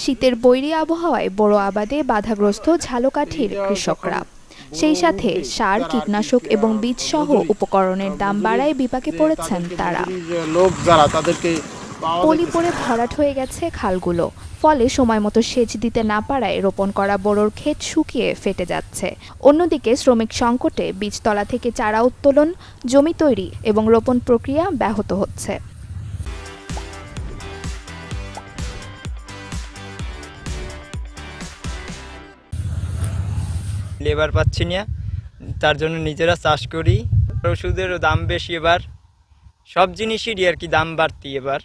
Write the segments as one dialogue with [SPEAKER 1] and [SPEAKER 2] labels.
[SPEAKER 1] শীতের বৈরী আবহাওয়ায় বড় আবাদে বাধাগ্রস্ত ঝালকাঠির কৃষকরা। সেই সাথে সার, কীটনাশক এবং বীজ সহ উপকরণের দাম বাড়ায় বিপাকে পড়েছেন তারা। পলি পড়ে ভরাট হয়ে গেছে খালগুলো, ফলে সময়মতো সেচ দিতে না পারায় রোপণ করা বোরোর ক্ষেত শুকিয়ে ফেটে যাচ্ছে। অন্যদিকে শ্রমিক সংকটে বীজতলা থেকে চারা উত্তোলন, জমি তৈরি এবং রোপণ প্রক্রিয়া ব্যাহত হচ্ছে।
[SPEAKER 2] লেবার পাচ্ছি না, তার জন্য নিজেরা চাষ করি। ওষুধেরও দাম বেশি, এবার সব জিনিসেরই আর কি দাম বাড়তি। এবার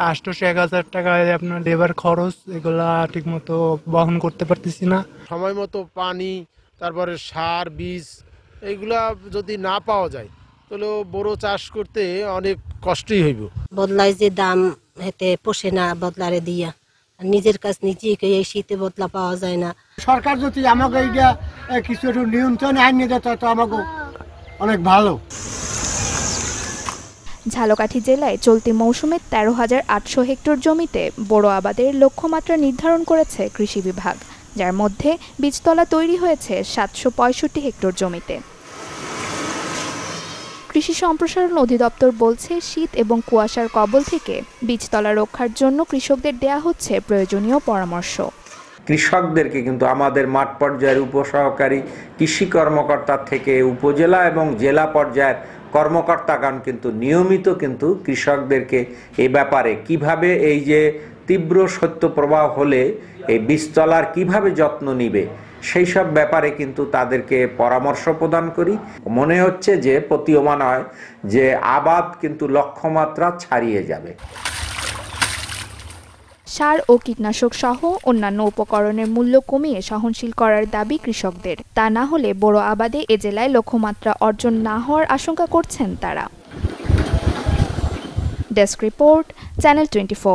[SPEAKER 3] 800-1000 টাকা আপনার লেবার খরচ, এগুলা ঠিক মতো বহন করতে পারতেছি না।
[SPEAKER 4] সময় মতো পানি, তারপরে সার, বীজ এইগুলা যদি না পাওয়া যায় তাহলে বড় চাষ করতে অনেক কষ্টই হইব।
[SPEAKER 5] বদলায় যে দাম হেতে পোষে না বদলারে দিয়া, নিজের কাছ নিজেই এই শীতে বদলা পাওয়া যায় না।
[SPEAKER 6] সরকার যদি আমাকে এইটা কিছু একটু নিয়ন্ত্রণে আনিয়ে দেয় তো আমাকে অনেক ভালো।
[SPEAKER 1] ঝালকাঠি জেলায় চলতি মৌসুমে 13,800 হেক্টর জমিতে বোরো আবাদের লক্ষ্যমাত্রা নির্ধারণ করেছে কৃষি বিভাগ, যার মধ্যে বীজতলা তৈরি হয়েছে 765 হেক্টর জমিতে। কৃষি সম্প্রসারণ অধিদপ্তর বলছে, শীত এবং কুয়াশার কবল থেকে বীজতলা রক্ষার জন্য কৃষকদের দেয়া হচ্ছে প্রয়োজনীয় পরামর্শ।
[SPEAKER 7] কৃষকদেরকে কিন্তু আমাদের মাঠ পর্যায়ের উপসহকারী কৃষি কর্মকর্তা থেকে উপজেলা এবং জেলা পর্যায়ের কর্মকর্তাগণ কিন্তু নিয়মিত কিন্তু কৃষকদেরকে এই ব্যাপারে কিভাবে এই যে তীব্র শৈত্যপ্রবাহ হলে এই বীজতলার কিভাবে যত্ন নিবে সেই সব ব্যাপারে কিন্তু তাদেরকে পরামর্শ প্রদান করি। মনে হচ্ছে যে প্রতীয়মান হয় যে আবাদ কিন্তু লক্ষ্যমাত্রা ছাড়িয়ে যাবে।
[SPEAKER 1] সার ও কীটনাশক সহ অন্যান্য উপকরণের মূল্য কমিয়ে সহনশীল করার দাবি কৃষকদের। তা না হলে বড় আবাদে এ জেলায় লক্ষ্যমাত্রা অর্জন না হওয়ার আশঙ্কা করছেন তারা। Desk report, channel 24।